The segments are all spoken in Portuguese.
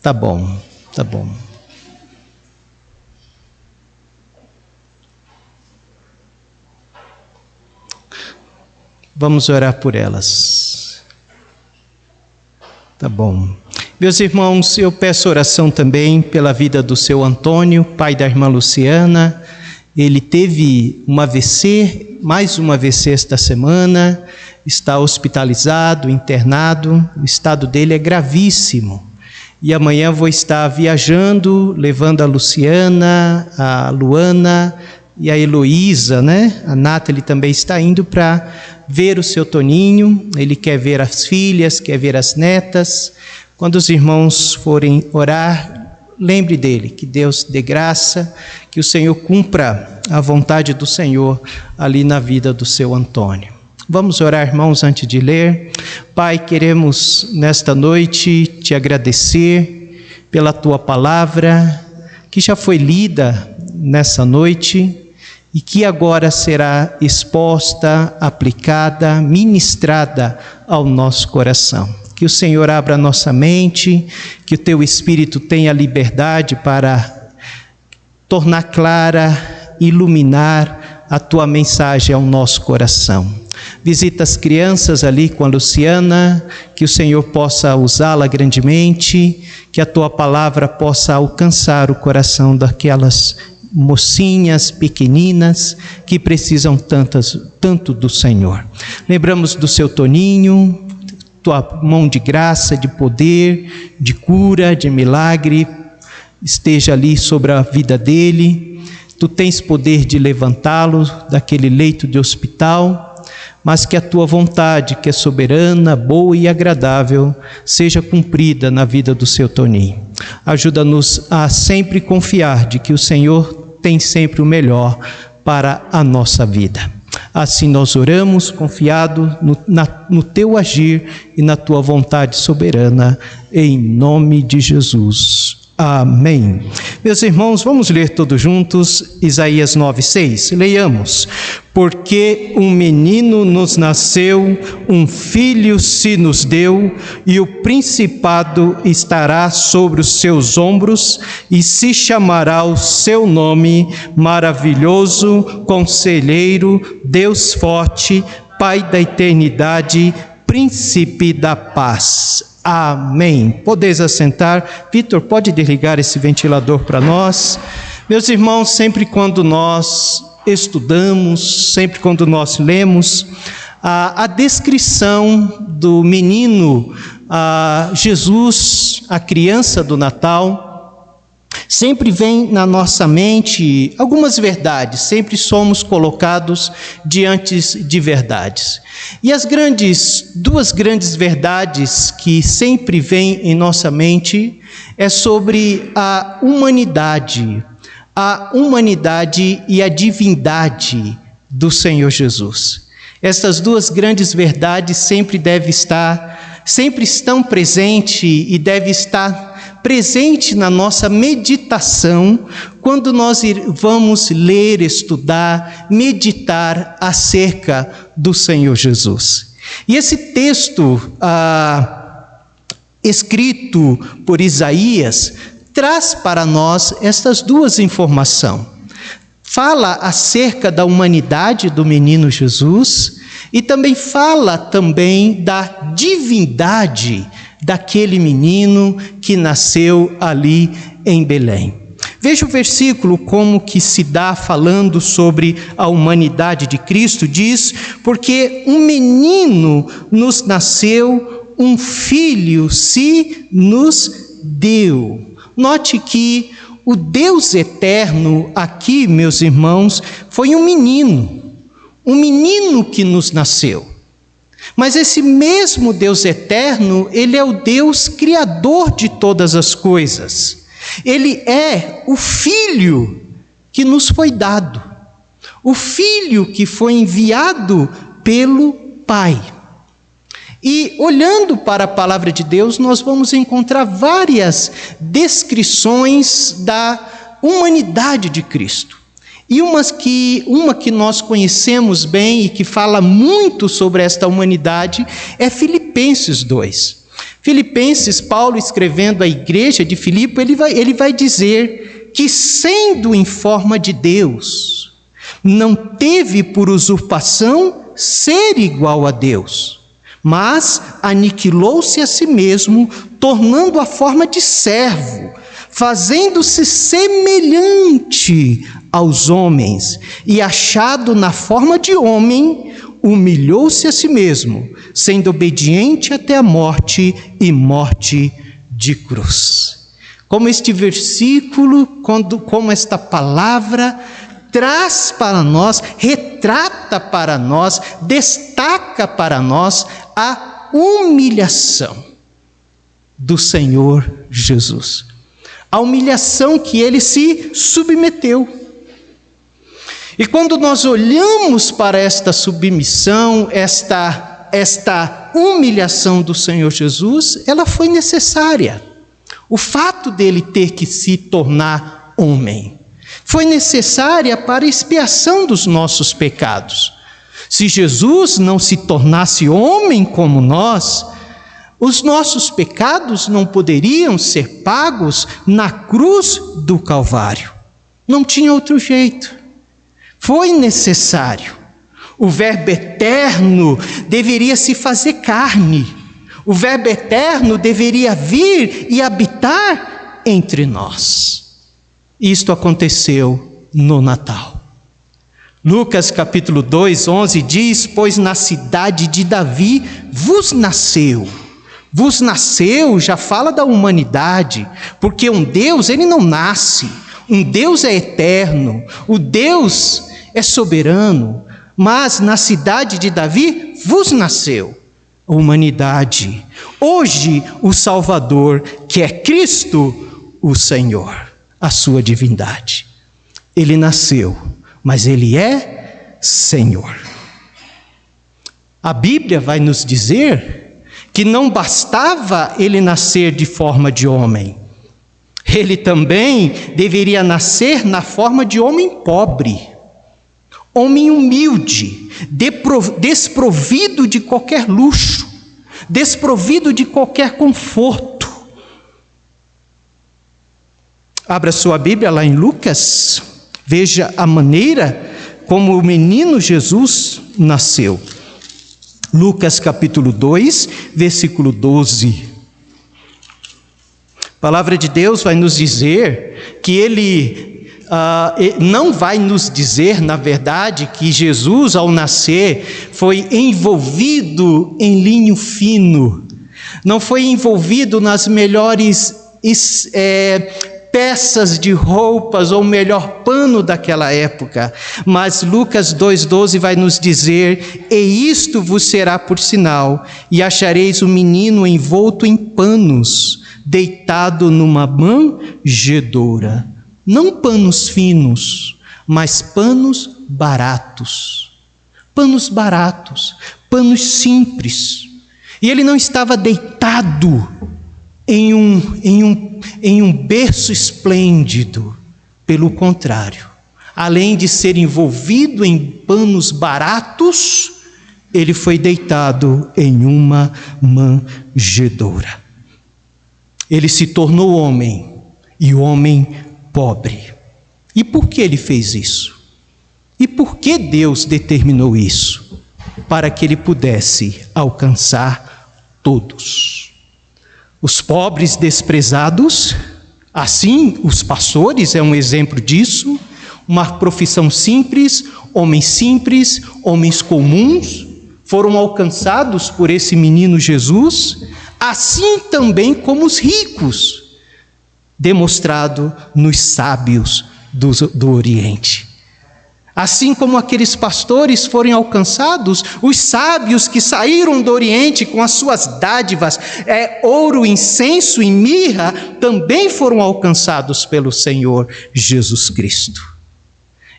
Tá bom, tá bom. Vamos orar por elas. Tá bom. Meus irmãos, eu peço oração também pela vida do seu Antônio, pai da irmã Luciana. Ele teve um AVC, mais um AVC esta semana, está hospitalizado, internado, o estado dele é gravíssimo. E amanhã vou estar viajando, levando a Luciana, a Luana e a Heloísa, né? A Nathalie também está indo para ver o seu Toninho. Ele quer ver as filhas, quer ver as netas. Quando os irmãos forem orar, lembre dele, que Deus dê graça, que o Senhor cumpra a vontade do Senhor ali na vida do seu Antônio. Vamos orar, irmãos, antes de ler. Pai, queremos nesta noite te agradecer pela tua palavra, que já foi lida nessa noite e que agora será exposta, aplicada, ministrada ao nosso coração. Que o Senhor abra a nossa mente, que o teu Espírito tenha liberdade para tornar clara, iluminar a tua mensagem ao nosso coração. Visita as crianças ali com a Luciana, que o Senhor possa usá-la grandemente, que a tua palavra possa alcançar o coração daquelas mocinhas pequeninas que precisam tanto do Senhor. Lembramos do seu Toninho, tua mão de graça, de poder, de cura, de milagre, esteja ali sobre a vida dele. Tu tens poder de levantá-lo daquele leito de hospital, mas que a tua vontade, que é soberana, boa e agradável, seja cumprida na vida do seu Toninho. Ajuda-nos a sempre confiar de que o Senhor tem sempre o melhor para a nossa vida. Assim nós oramos, confiado no teu agir e na tua vontade soberana, em nome de Jesus. Amém. Meus irmãos, vamos ler todos juntos Isaías 9:6. Leiamos. Porque um menino nos nasceu, um filho se nos deu, e o principado estará sobre os seus ombros, e se chamará o seu nome, Maravilhoso, Conselheiro, Deus Forte, Pai da Eternidade, Príncipe da Paz. Amém. Podeis assentar. Vitor, pode desligar esse ventilador para nós? Meus irmãos, sempre quando nós estudamos, sempre quando nós lemos a descrição do menino Jesus, a criança do Natal, sempre vem na nossa mente algumas verdades, sempre somos colocados diante de verdades. E as duas grandes verdades que sempre vêm em nossa mente é sobre a humanidade e a divindade do Senhor Jesus. Essas duas grandes verdades sempre estão presentes e devem estar presente na nossa meditação quando nós vamos ler, estudar, meditar acerca do Senhor Jesus. E esse texto escrito por Isaías traz para nós estas duas informações. Fala acerca da humanidade do menino Jesus e também fala da divindade daquele menino que nasceu ali em Belém. Veja o versículo como que se dá falando sobre a humanidade de Cristo. Diz, porque um menino nos nasceu, um filho se nos deu. Note que o Deus eterno aqui, meus irmãos, foi um menino que nos nasceu. Mas esse mesmo Deus eterno, Ele é o Deus criador de todas as coisas. Ele é o Filho que nos foi dado, o Filho que foi enviado pelo Pai. E olhando para a palavra de Deus, nós vamos encontrar várias descrições da humanidade de Cristo. E uma que nós conhecemos bem e que fala muito sobre esta humanidade é Filipenses 2. Filipenses, Paulo escrevendo à igreja de Filipe, ele vai dizer que, sendo em forma de Deus, não teve por usurpação ser igual a Deus, mas aniquilou-se a si mesmo, tornando a forma de servo, fazendo-se semelhante aos homens, e achado na forma de homem, humilhou-se a si mesmo, sendo obediente até a morte e morte de cruz. Como este versículo, como esta palavra traz para nós, retrata para nós, destaca para nós a humilhação do Senhor Jesus. A humilhação que ele se submeteu. E quando nós olhamos para esta submissão, esta humilhação do Senhor Jesus, ela foi necessária. O fato dele ter que se tornar homem foi necessária para a expiação dos nossos pecados. Se Jesus não se tornasse homem como nós, os nossos pecados não poderiam ser pagos na cruz do Calvário. Não tinha outro jeito. Foi necessário. O Verbo eterno deveria se fazer carne. O Verbo eterno deveria vir e habitar entre nós. Isto aconteceu no Natal. Lucas capítulo 2, 11 diz: pois na cidade de Davi vos nasceu. Vos nasceu já fala da humanidade, porque um Deus, ele não nasce. Um Deus é eterno, o Deus é soberano, mas na cidade de Davi vos nasceu a humanidade. Hoje o Salvador, que é Cristo, o Senhor, a sua divindade. Ele nasceu, mas ele é Senhor. A Bíblia vai nos dizer que não bastava ele nascer de forma de homem. Ele também deveria nascer na forma de homem pobre. Homem humilde, desprovido de qualquer luxo, desprovido de qualquer conforto. Abra sua Bíblia lá em Lucas, veja a maneira como o menino Jesus nasceu. Lucas capítulo 2, versículo 12. A palavra de Deus vai nos dizer que ele não vai nos dizer, na verdade, que Jesus, ao nascer, foi envolvido em linho fino, não foi envolvido nas melhores peças de roupas ou melhor pano daquela época, mas Lucas 2,12 vai nos dizer: e isto vos será por sinal, e achareis o menino envolto em panos, deitado numa manjedoura. Não panos finos, mas panos baratos. Panos baratos, panos simples. E ele não estava deitado em um berço esplêndido. Pelo contrário, além de ser envolvido em panos baratos, ele foi deitado em uma manjedoura. Ele se tornou homem, e homem pobre. E por que ele fez isso? E por que Deus determinou isso? Para que ele pudesse alcançar todos. Os pobres desprezados, assim os pastores é um exemplo disso, uma profissão simples, homens comuns, foram alcançados por esse menino Jesus, assim também como os ricos, demonstrado nos sábios do Oriente. Assim como aqueles pastores foram alcançados, os sábios que saíram do Oriente com as suas dádivas, ouro, incenso e mirra, também foram alcançados pelo Senhor Jesus Cristo.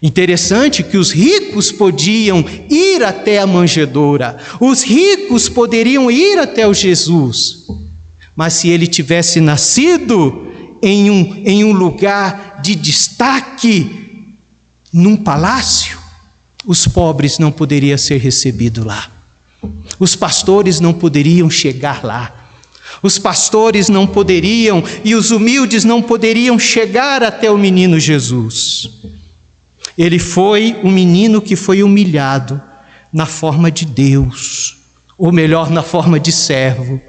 Interessante que os ricos podiam ir até a manjedoura, os ricos poderiam ir até o Jesus, mas se ele tivesse nascido em um lugar de destaque, num palácio, os pobres não poderiam ser recebidos lá. Os pastores não poderiam chegar lá. Os pastores não poderiam e os humildes não poderiam chegar até o menino Jesus. Ele foi um menino que foi humilhado na forma de Deus, ou melhor, na forma de servo,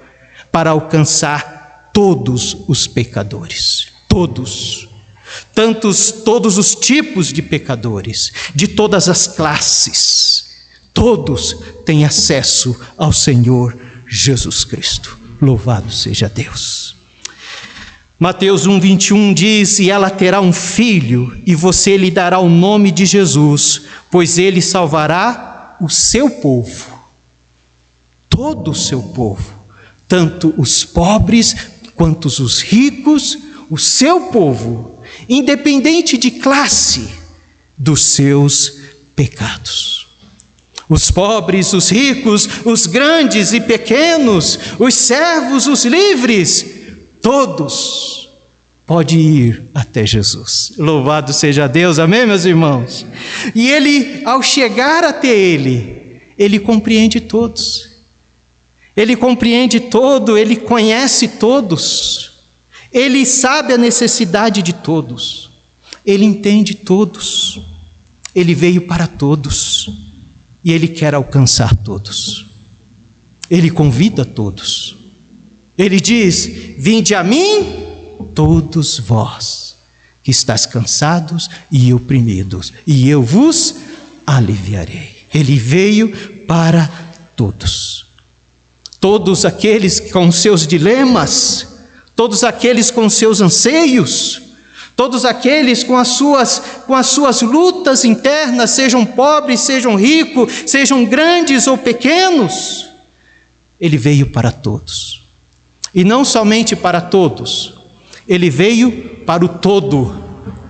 para alcançar todos os pecadores. Todos os tipos de pecadores, de todas as classes. Todos têm acesso ao Senhor Jesus Cristo. Louvado seja Deus. Mateus 1:21 diz: e ela terá um filho, e você lhe dará o nome de Jesus, pois ele salvará o seu povo. Todo o seu povo, tanto os pobres quanto os ricos, o seu povo, independente de classe, dos seus pecados. Os pobres, os ricos, os grandes e pequenos, os servos, os livres, todos podem ir até Jesus. Louvado seja Deus, amém, meus irmãos? E ele, ao chegar até ele compreende todos. Ele compreende todo, ele conhece todos. Ele sabe a necessidade de todos. Ele entende todos. Ele veio para todos. E ele quer alcançar todos. Ele convida todos. Ele diz: vinde a mim, todos vós, que estáis cansados e oprimidos, e eu vos aliviarei. Ele veio para todos. Todos aqueles com seus dilemas, todos aqueles com seus anseios, todos aqueles com as suas lutas internas, sejam pobres, sejam ricos, sejam grandes ou pequenos, ele veio para todos. E não somente para todos, ele veio para o todo,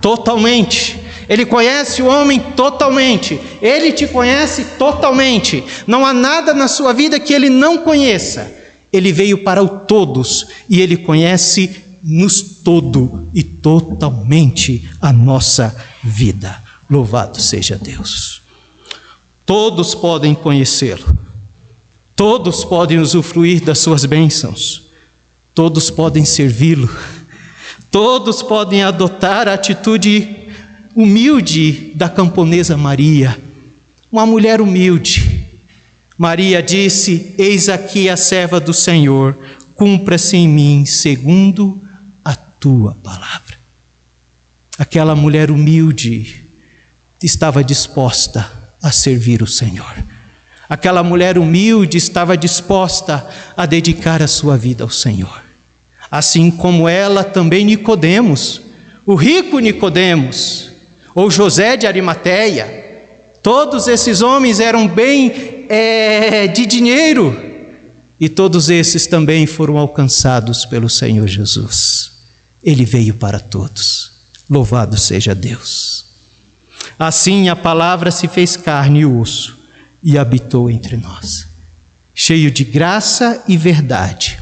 totalmente. Ele conhece o homem totalmente, ele te conhece totalmente. Não há nada na sua vida que ele não conheça. Ele veio para o todos e ele conhece-nos todo e totalmente a nossa vida. Louvado seja Deus. Todos podem conhecê-lo, todos podem usufruir das suas bênçãos, todos podem servi-lo, todos podem adotar a atitude humilde da camponesa Maria, uma mulher humilde. Maria disse: eis aqui a serva do Senhor, cumpra-se em mim segundo a tua palavra. Aquela mulher humilde estava disposta a servir o Senhor. Aquela mulher humilde estava disposta a dedicar a sua vida ao Senhor. Assim como ela, também Nicodemos, o rico Nicodemos, ou José de Arimateia, todos esses homens eram bem de dinheiro, e todos esses também foram alcançados pelo Senhor Jesus. Ele veio para todos. Louvado seja Deus. Assim a palavra se fez carne e osso e habitou entre nós, cheio de graça e verdade.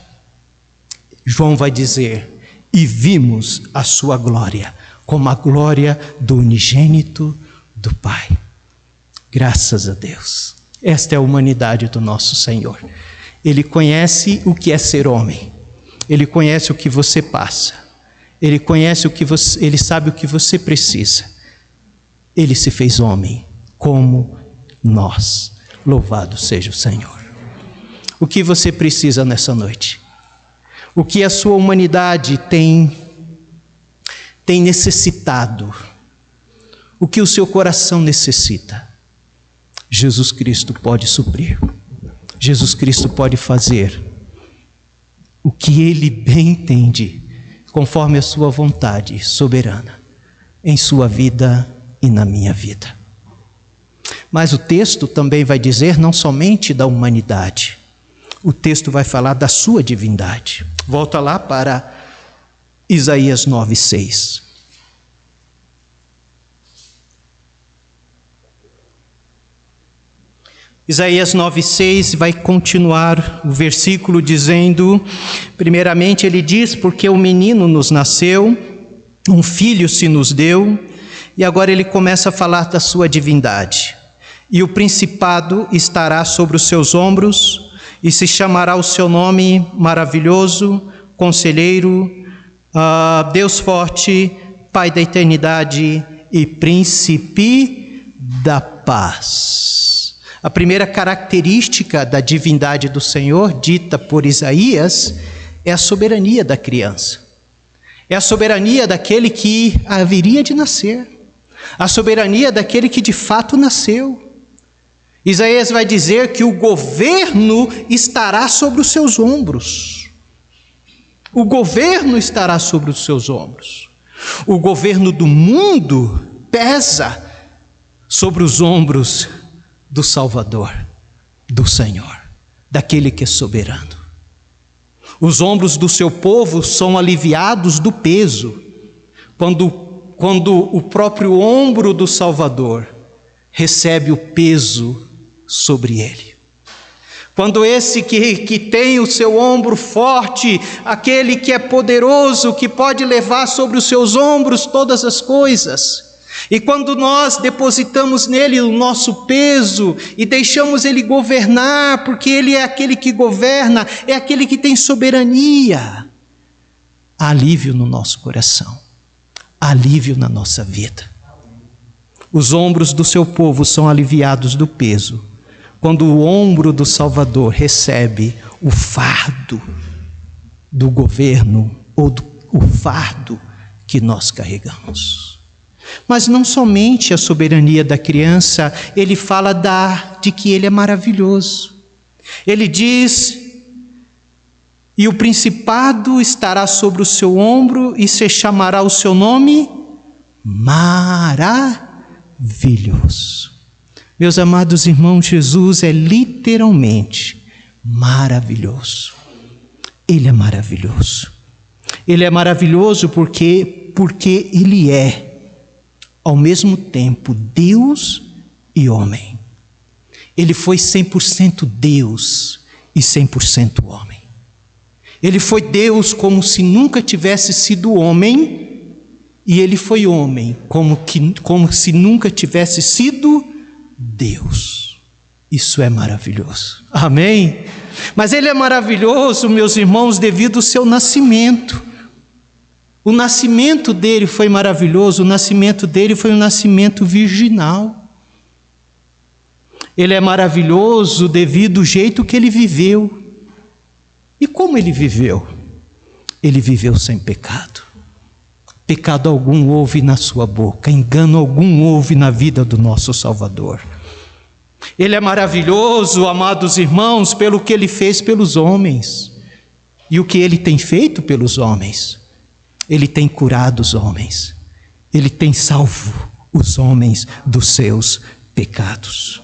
João vai dizer: e vimos a sua glória, como a glória do unigênito do Pai. Graças a Deus. Esta é a humanidade do nosso Senhor. Ele conhece o que é ser homem. Ele conhece o que você passa. Ele conhece ele sabe o que você precisa. Ele se fez homem como nós. Louvado seja o Senhor. O que você precisa nessa noite? O que a sua humanidade tem necessitado? O que o seu coração necessita? Jesus Cristo pode suprir. Jesus Cristo pode fazer o que Ele bem entende, conforme a sua vontade soberana, em sua vida e na minha vida. Mas o texto também vai dizer não somente da humanidade, o texto vai falar da sua divindade. Volta lá para Isaías 9:6. Isaías 9:6 vai continuar o versículo dizendo, primeiramente ele diz: porque o menino nos nasceu, um filho se nos deu, e agora ele começa a falar da sua divindade. E o principado estará sobre os seus ombros, e se chamará o seu nome maravilhoso, Conselheiro, Deus forte, Pai da eternidade e Príncipe da paz. A primeira característica da divindade do Senhor, dita por Isaías, é a soberania da criança. É a soberania daquele que haveria de nascer. A soberania daquele que de fato nasceu. Isaías vai dizer que o governo estará sobre os seus ombros. O governo estará sobre os seus ombros. O governo do mundo pesa sobre os ombros do Salvador, do Senhor, daquele que é soberano. Os ombros do seu povo são aliviados do peso, quando o próprio ombro do Salvador recebe o peso sobre ele. Quando esse que tem o seu ombro forte, aquele que é poderoso, que pode levar sobre os seus ombros todas as coisas, e quando nós depositamos nele o nosso peso e deixamos ele governar, porque ele é aquele que governa, é aquele que tem soberania, há alívio no nosso coração, há alívio na nossa vida. Os ombros do seu povo são aliviados do peso, quando o ombro do Salvador recebe o fardo do governo, ou o fardo que nós carregamos. Mas não somente a soberania da criança, ele fala de que ele é maravilhoso. Ele diz, e o principado estará sobre o seu ombro, e se chamará o seu nome maravilhoso. Meus amados irmãos, Jesus é literalmente maravilhoso. Ele é maravilhoso. Ele é maravilhoso porque ele é, ao mesmo tempo, Deus e homem. Ele foi 100% Deus e 100% homem. Ele foi Deus como se nunca tivesse sido homem, e ele foi homem como se nunca tivesse sido Deus. Isso é maravilhoso. Amém? Mas ele é maravilhoso, meus irmãos, devido ao seu nascimento. O nascimento dele foi maravilhoso, o nascimento dele foi um nascimento virginal. Ele é maravilhoso devido ao jeito que ele viveu. E como ele viveu? Ele viveu sem pecado. Pecado algum houve na sua boca, engano algum houve na vida do nosso Salvador. Ele é maravilhoso, amados irmãos, pelo que ele fez pelos homens. E o que ele tem feito pelos homens? Ele tem curado os homens. Ele tem salvo os homens dos seus pecados.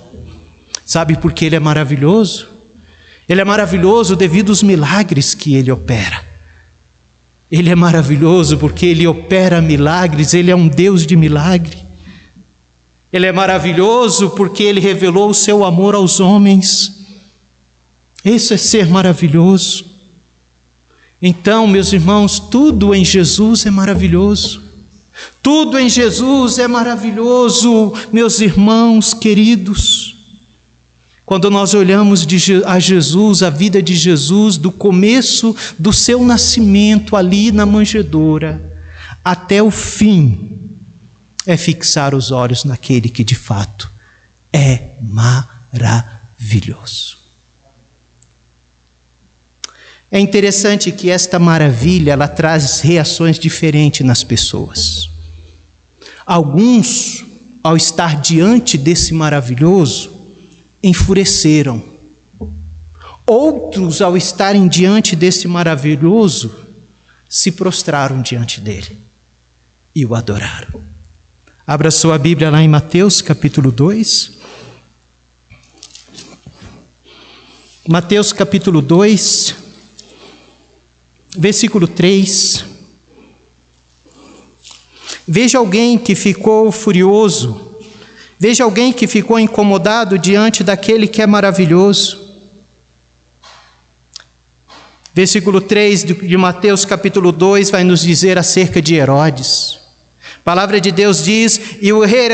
Sabe por que ele é maravilhoso? Ele é maravilhoso devido aos milagres que ele opera. Ele é maravilhoso porque ele opera milagres, ele é um Deus de milagre. Ele é maravilhoso porque ele revelou o seu amor aos homens. Isso é ser maravilhoso. Então, meus irmãos, tudo em Jesus é maravilhoso. Tudo em Jesus é maravilhoso, meus irmãos queridos. Quando nós olhamos a Jesus, a vida de Jesus, do começo do seu nascimento ali na manjedoura, até o fim, é fixar os olhos naquele que de fato é maravilhoso. É interessante que esta maravilha, ela traz reações diferentes nas pessoas. Alguns, ao estar diante desse maravilhoso, enfureceram. Outros, ao estarem diante desse maravilhoso, se prostraram diante dele e o adoraram. Abra sua Bíblia lá em Mateus capítulo 2. Mateus capítulo 2, versículo 3. Veja alguém que ficou furioso, veja alguém que ficou incomodado diante daquele que é maravilhoso. Versículo 3 de Mateus capítulo 2 vai nos dizer acerca de Herodes. A palavra de Deus diz: e o rei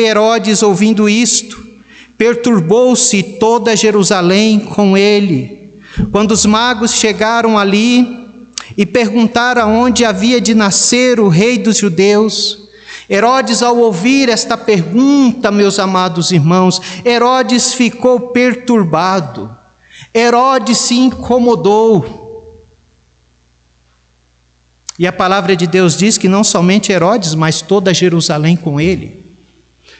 Herodes, ouvindo isto, Perturbou-se toda Jerusalém com ele. Quando os magos chegaram ali e perguntaram onde havia de nascer o rei dos judeus, Herodes, ao ouvir esta pergunta, meus amados irmãos, Herodes ficou perturbado. Herodes se incomodou. E a palavra de Deus diz que não somente Herodes, mas toda Jerusalém com ele.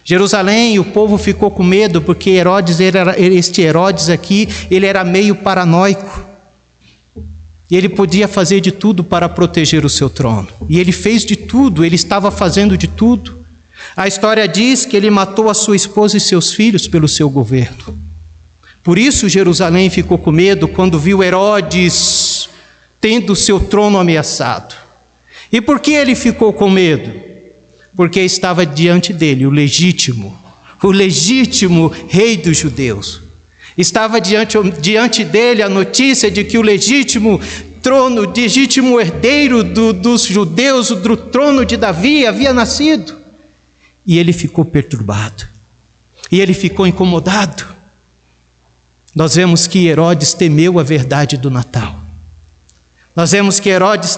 Jerusalém, o povo ficou com medo, porque este Herodes aqui, ele era meio paranoico. E ele podia fazer de tudo para proteger o seu trono. E ele fez de tudo, ele estava fazendo de tudo. A história diz que ele matou a sua esposa e seus filhos pelo seu governo. Por isso Jerusalém ficou com medo quando viu Herodes tendo o seu trono ameaçado. E por que ele ficou com medo? Porque estava diante dele o legítimo rei dos judeus. Estava diante dele a notícia de que o legítimo herdeiro dos judeus, do trono de Davi, havia nascido. E ele ficou perturbado. E ele ficou incomodado. Nós vemos que Herodes temeu a verdade do Natal. Nós vemos que Herodes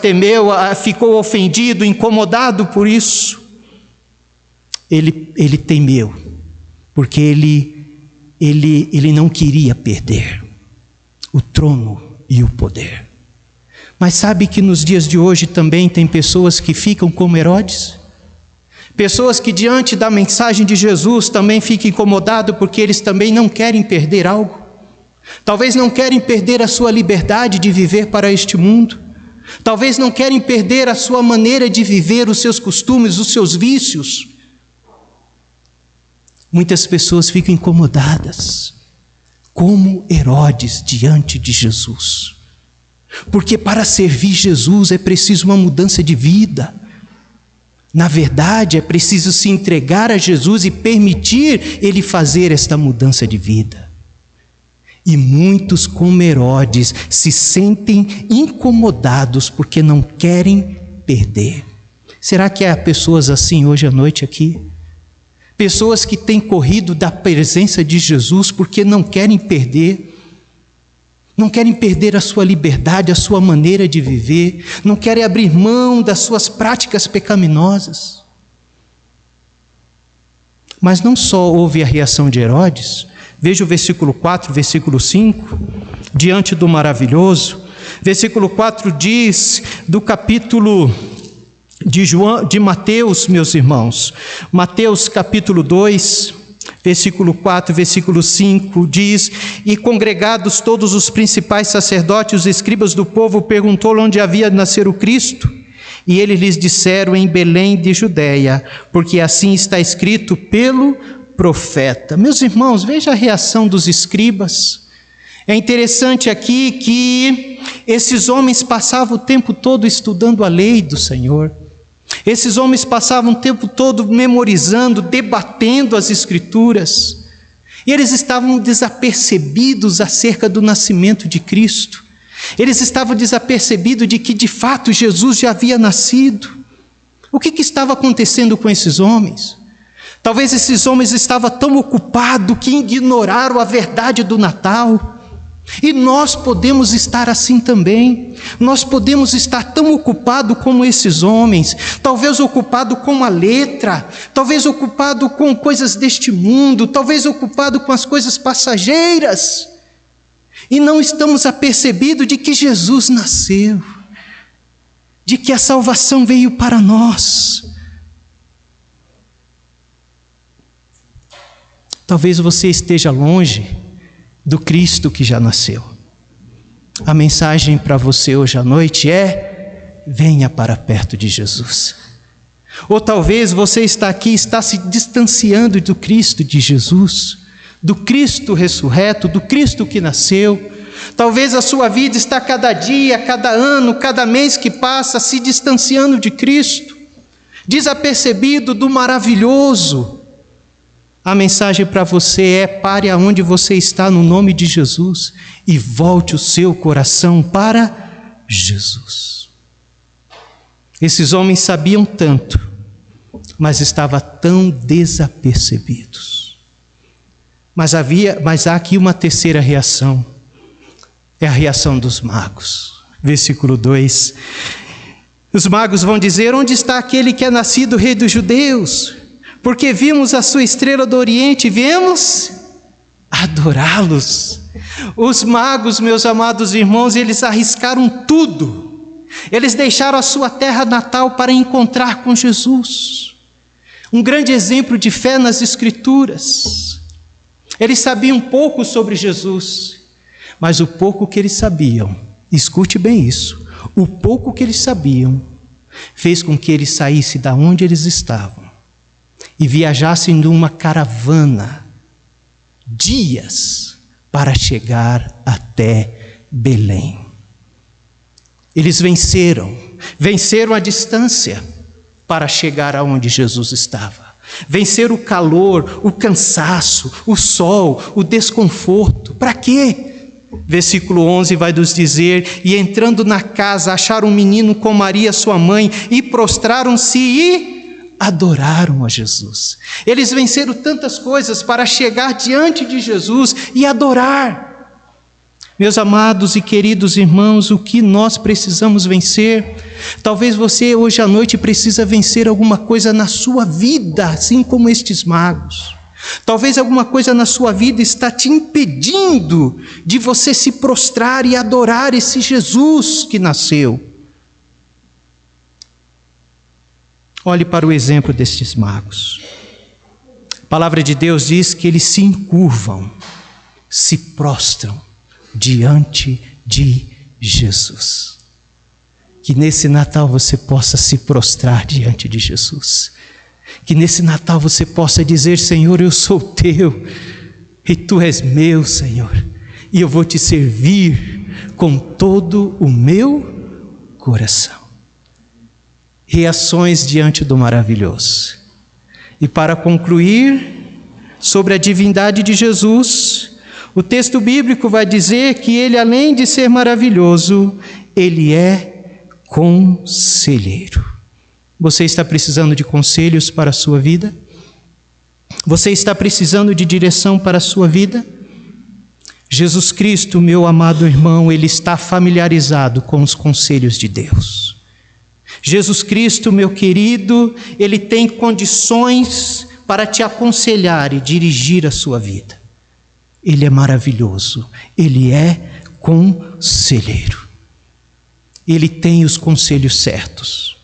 ficou ofendido, incomodado por isso. Ele temeu, porque ele não queria perder o trono e o poder. Mas sabe que nos dias de hoje também tem pessoas que ficam como Herodes? Pessoas que diante da mensagem de Jesus também ficam incomodados porque eles também não querem perder algo. Talvez não querem perder a sua liberdade de viver para este mundo. Talvez não querem perder a sua maneira de viver, os seus costumes, os seus vícios. Muitas pessoas ficam incomodadas, como Herodes diante de Jesus. Porque para servir Jesus é preciso uma mudança de vida. Na verdade, é preciso se entregar a Jesus e permitir Ele fazer esta mudança de vida. E muitos, como Herodes, se sentem incomodados porque não querem perder. Será que há pessoas assim hoje à noite aqui? Pessoas que têm corrido da presença de Jesus porque não querem perder. Não querem perder a sua liberdade, a sua maneira de viver. Não querem abrir mão das suas práticas pecaminosas. Mas não só houve a reação de Herodes. Veja o versículo 4, versículo 5. Diante do maravilhoso. Versículo 4 diz do capítulo de Mateus, meus irmãos. Mateus capítulo 2, versículo 4, versículo 5, diz: E congregados todos os principais sacerdotes e os escribas do povo, perguntou-lhe onde havia de nascer o Cristo. E eles lhes disseram: em Belém de Judeia, porque assim está escrito pelo profeta. Meus irmãos, veja a reação dos escribas. É interessante aqui que esses homens passavam o tempo todo estudando a lei do Senhor. Esses homens passavam o tempo todo memorizando, debatendo as Escrituras. E eles estavam desapercebidos acerca do nascimento de Cristo. Eles estavam desapercebidos de que de fato Jesus já havia nascido. O que estava acontecendo com esses homens? Talvez esses homens estavam tão ocupados que ignoraram a verdade do Natal. E nós podemos estar assim também. Nós podemos estar tão ocupados como esses homens, talvez ocupado com a letra, talvez ocupado com coisas deste mundo, talvez ocupado com as coisas passageiras, e não estamos apercebidos de que Jesus nasceu, de que a salvação veio para nós. Talvez você esteja longe do Cristo que já nasceu. A mensagem para você hoje à noite é: venha para perto de Jesus. Ou talvez você está aqui, está se distanciando do Cristo de Jesus, do Cristo ressurreto, do Cristo que nasceu. Talvez a sua vida está cada dia, cada ano, cada mês que passa, se distanciando de Cristo, desapercebido do maravilhoso. A mensagem para você é: pare aonde você está no nome de Jesus e volte o seu coração para Jesus. Esses homens sabiam tanto, mas estavam tão desapercebidos. Mas há aqui uma terceira reação. É a reação dos magos. Versículo 2. Os magos vão dizer: onde está aquele que é nascido rei dos judeus? Porque vimos a sua estrela do Oriente e viemos adorá-los. Os magos, meus amados irmãos, eles arriscaram tudo. Eles deixaram a sua terra natal para encontrar com Jesus. Um grande exemplo de fé nas Escrituras. Eles sabiam pouco sobre Jesus, mas o pouco que eles sabiam, escute bem isso, o pouco que eles sabiam fez com que eles saíssem da onde eles estavam e viajassem numa caravana dias para chegar até Belém. Eles venceram a distância para chegar aonde Jesus estava. Vencer o calor, o cansaço, o sol, o desconforto. Para quê? Versículo 11 vai nos dizer: e entrando na casa, acharam um menino com Maria, sua mãe, e prostraram-se e adoraram a Jesus. Eles venceram tantas coisas para chegar diante de Jesus e adorar. Meus amados e queridos irmãos, o que nós precisamos vencer? Talvez você hoje à noite precisa vencer alguma coisa na sua vida, assim como estes magos. Talvez alguma coisa na sua vida está te impedindo de você se prostrar e adorar esse Jesus que nasceu. Olhe para o exemplo destes magos. A palavra de Deus diz que eles se encurvam, se prostram diante de Jesus. Que nesse Natal você possa se prostrar diante de Jesus. Que nesse Natal você possa dizer: Senhor, eu sou teu e tu és meu, Senhor, e eu vou te servir com todo o meu coração. Reações diante do maravilhoso. E para concluir, sobre a divindade de Jesus, o texto bíblico vai dizer que ele, além de ser maravilhoso, ele é conselheiro. Você está precisando de conselhos para a sua vida? Você está precisando de direção para a sua vida? Jesus Cristo, meu amado irmão, ele está familiarizado com os conselhos de Deus. Jesus Cristo, meu querido, ele tem condições para te aconselhar e dirigir a sua vida. Ele é maravilhoso, ele é conselheiro. Ele tem os conselhos certos.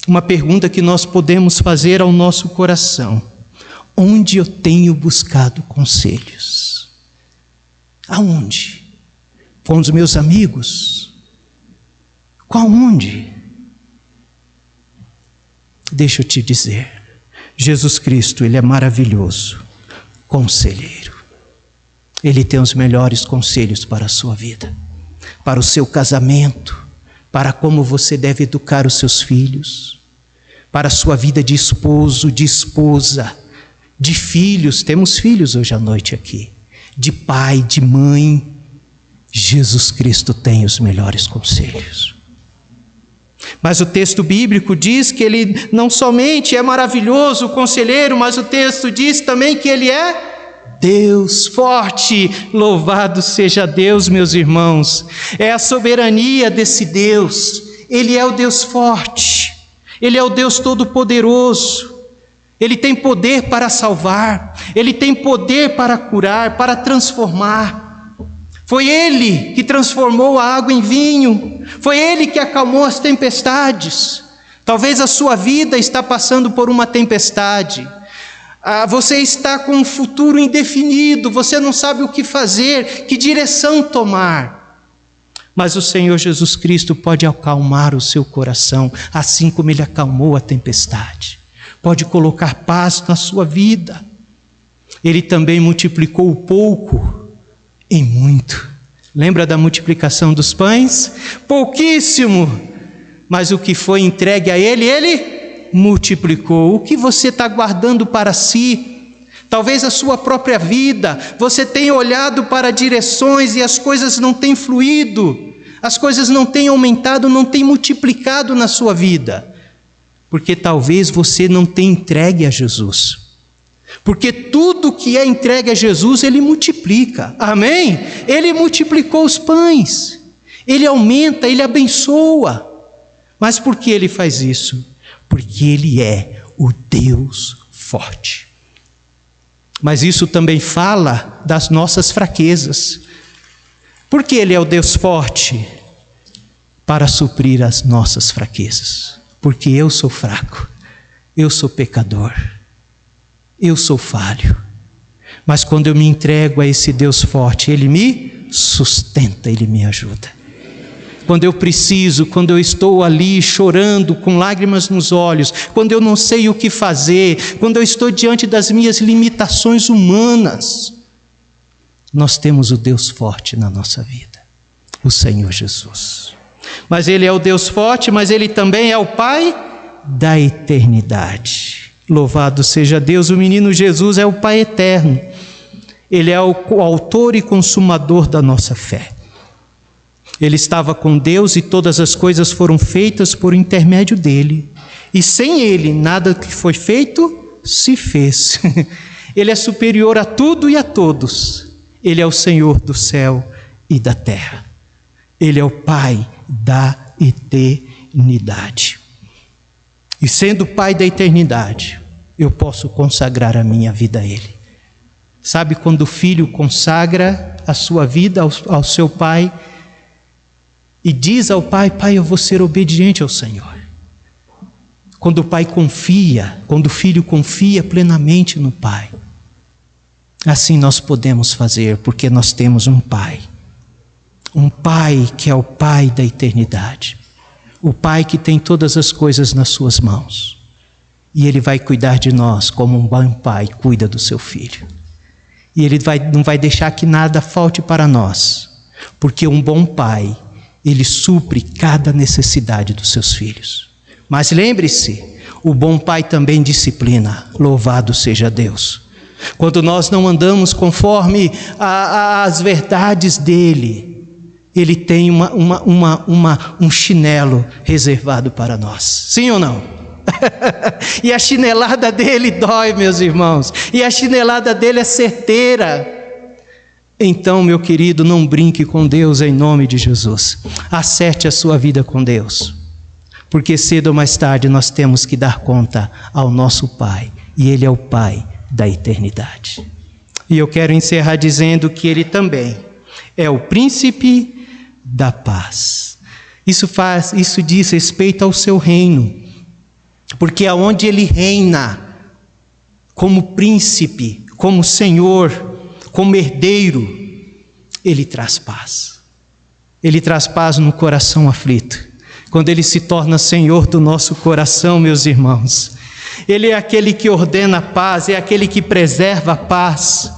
Uma pergunta que nós podemos fazer ao nosso coração: onde eu tenho buscado conselhos? Aonde? Com os meus amigos? Aonde? Deixa eu te dizer, Jesus Cristo, ele é maravilhoso, conselheiro. Ele tem os melhores conselhos para a sua vida, para o seu casamento, para como você deve educar os seus filhos, para a sua vida de esposo, de esposa, de filhos. Temos filhos hoje à noite aqui, de pai, de mãe. Jesus Cristo tem os melhores conselhos. Mas o texto bíblico diz que ele não somente é maravilhoso, conselheiro, mas o texto diz também que ele é Deus forte. Louvado seja Deus, meus irmãos. É a soberania desse Deus. Ele é o Deus forte. Ele é o Deus todo-poderoso. Ele tem poder para salvar. Ele tem poder para curar, para transformar. Foi Ele que transformou a água em vinho. Foi Ele que acalmou as tempestades. Talvez a sua vida está passando por uma tempestade. Você está com um futuro indefinido. Você não sabe o que fazer, que direção tomar. Mas o Senhor Jesus Cristo pode acalmar o seu coração, assim como Ele acalmou a tempestade. Pode colocar paz na sua vida. Ele também multiplicou o pouco em muito. Lembra da multiplicação dos pães? Pouquíssimo, mas o que foi entregue a Ele, Ele multiplicou. O que você está guardando para si? Talvez a sua própria vida. Você tenha olhado para direções e as coisas não têm fluído, as coisas não têm aumentado, não têm multiplicado na sua vida, porque talvez você não tenha entregue a Jesus. Porque tudo que é entregue a Jesus, Ele multiplica. Amém? Ele multiplicou os pães. Ele aumenta, Ele abençoa. Mas por que Ele faz isso? Porque Ele é o Deus forte. Mas isso também fala das nossas fraquezas. Por que Ele é o Deus forte? Para suprir as nossas fraquezas. Porque eu sou fraco, eu sou pecador, eu sou falho. Mas quando eu me entrego a esse Deus forte, Ele me sustenta, Ele me ajuda. Quando eu preciso, quando eu estou ali chorando, com lágrimas nos olhos, quando eu não sei o que fazer, quando eu estou diante das minhas limitações humanas, nós temos o Deus forte na nossa vida, o Senhor Jesus. Mas Ele é o Deus forte, mas Ele também é o Pai da eternidade. Louvado seja Deus, o menino Jesus é o Pai eterno. Ele é o autor e consumador da nossa fé. Ele estava com Deus e todas as coisas foram feitas por intermédio dele. E sem Ele, nada que foi feito se fez. Ele é superior a tudo e a todos. Ele é o Senhor do céu e da terra. Ele é o Pai da eternidade. E sendo Pai da eternidade, eu posso consagrar a minha vida a Ele. Sabe quando o filho consagra a sua vida ao seu pai e diz ao pai: Pai, eu vou ser obediente ao Senhor. Quando o pai confia, quando o filho confia plenamente no pai. Assim nós podemos fazer, porque nós temos um pai. Um pai que é o Pai da eternidade. O Pai que tem todas as coisas nas suas mãos. E Ele vai cuidar de nós como um bom pai cuida do seu filho. E Ele não vai deixar que nada falte para nós. Porque um bom pai, Ele supre cada necessidade dos seus filhos. Mas lembre-se, o bom pai também disciplina. Louvado seja Deus. Quando nós não andamos conforme as verdades dEle, Ele tem um chinelo reservado para nós. Sim ou não? E a chinelada dele dói, meus irmãos. E a chinelada dele é certeira. Então, meu querido, não brinque com Deus em nome de Jesus. Acerte a sua vida com Deus. Porque cedo ou mais tarde nós temos que dar conta ao nosso Pai. E Ele é o Pai da eternidade. E eu quero encerrar dizendo que Ele também é o príncipe da paz. Isso diz respeito ao seu reino, porque aonde Ele reina, como príncipe, como Senhor, como herdeiro, Ele traz paz. Ele traz paz no coração aflito. Quando Ele se torna Senhor do nosso coração, meus irmãos, Ele é aquele que ordena a paz, é aquele que preserva a paz.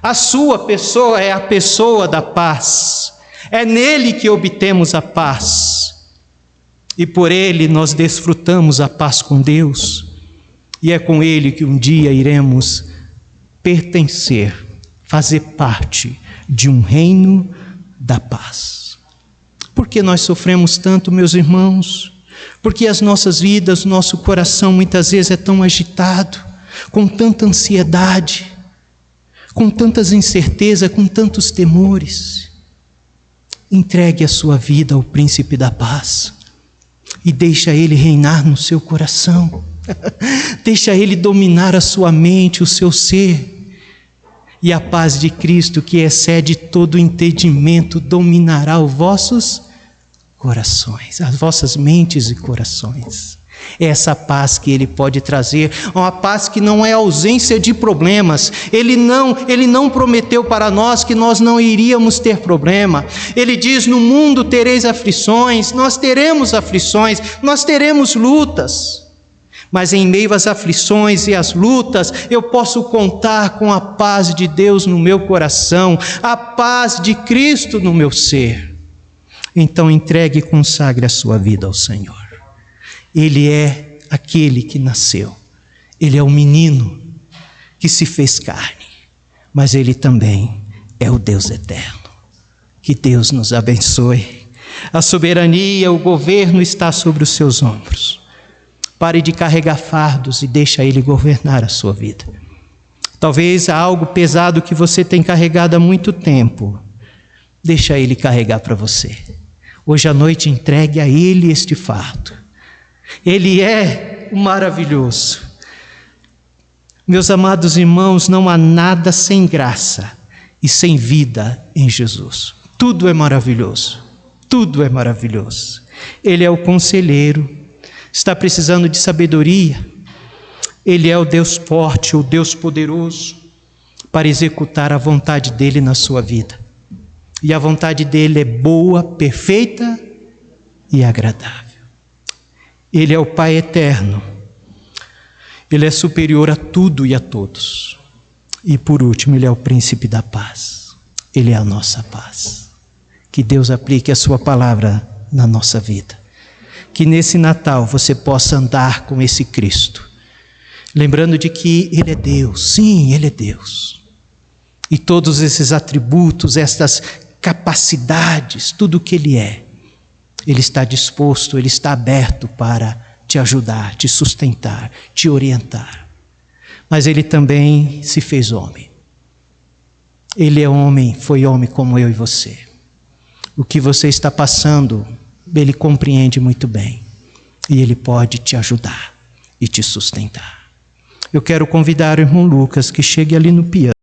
A sua pessoa é a pessoa da paz. É nele que obtemos a paz. E por Ele nós desfrutamos a paz com Deus. E é com Ele que um dia iremos pertencer, fazer parte de um reino da paz. Por que nós sofremos tanto, meus irmãos? Porque as nossas vidas, nosso coração muitas vezes é tão agitado, com tanta ansiedade, com tantas incertezas, com tantos temores. Entregue a sua vida ao príncipe da paz e deixa Ele reinar no seu coração. Deixa Ele dominar a sua mente, o seu ser. E a paz de Cristo, que excede todo entendimento, dominará os vossos corações, as vossas mentes e corações. É essa paz que Ele pode trazer, uma paz que não é ausência de problemas. Ele não prometeu para nós que nós não iríamos ter problema. Ele diz: no mundo tereis aflições. Nós teremos aflições, nós teremos lutas. Mas em meio às aflições e às lutas, eu posso contar com a paz de Deus no meu coração, a paz de Cristo no meu ser. Então entregue e consagre a sua vida ao Senhor. Ele é aquele que nasceu. Ele é o menino que se fez carne. Mas Ele também é o Deus eterno. Que Deus nos abençoe. A soberania, o governo está sobre os seus ombros. Pare de carregar fardos e deixa Ele governar a sua vida. Talvez há algo pesado que você tem carregado há muito tempo. Deixa Ele carregar para você. Hoje à noite entregue a Ele este fardo. Ele é o maravilhoso. Meus amados irmãos, não há nada sem graça e sem vida em Jesus. Tudo é maravilhoso. Tudo é maravilhoso. Ele é o conselheiro. Está precisando de sabedoria? Ele é o Deus forte, o Deus poderoso para executar a vontade dele na sua vida. E a vontade dele é boa, perfeita e agradável. Ele é o Pai eterno. Ele é superior a tudo e a todos. E por último, Ele é o príncipe da paz. Ele é a nossa paz. Que Deus aplique a sua palavra na nossa vida. Que nesse Natal você possa andar com esse Cristo. Lembrando de que Ele é Deus, sim, Ele é Deus. E todos esses atributos, estas capacidades, tudo o que Ele é, Ele está disposto, Ele está aberto para te ajudar, te sustentar, te orientar. Mas Ele também se fez homem. Ele é homem, foi homem como eu e você. O que você está passando, Ele compreende muito bem. E Ele pode te ajudar e te sustentar. Eu quero convidar o irmão Lucas que chegue ali no piano.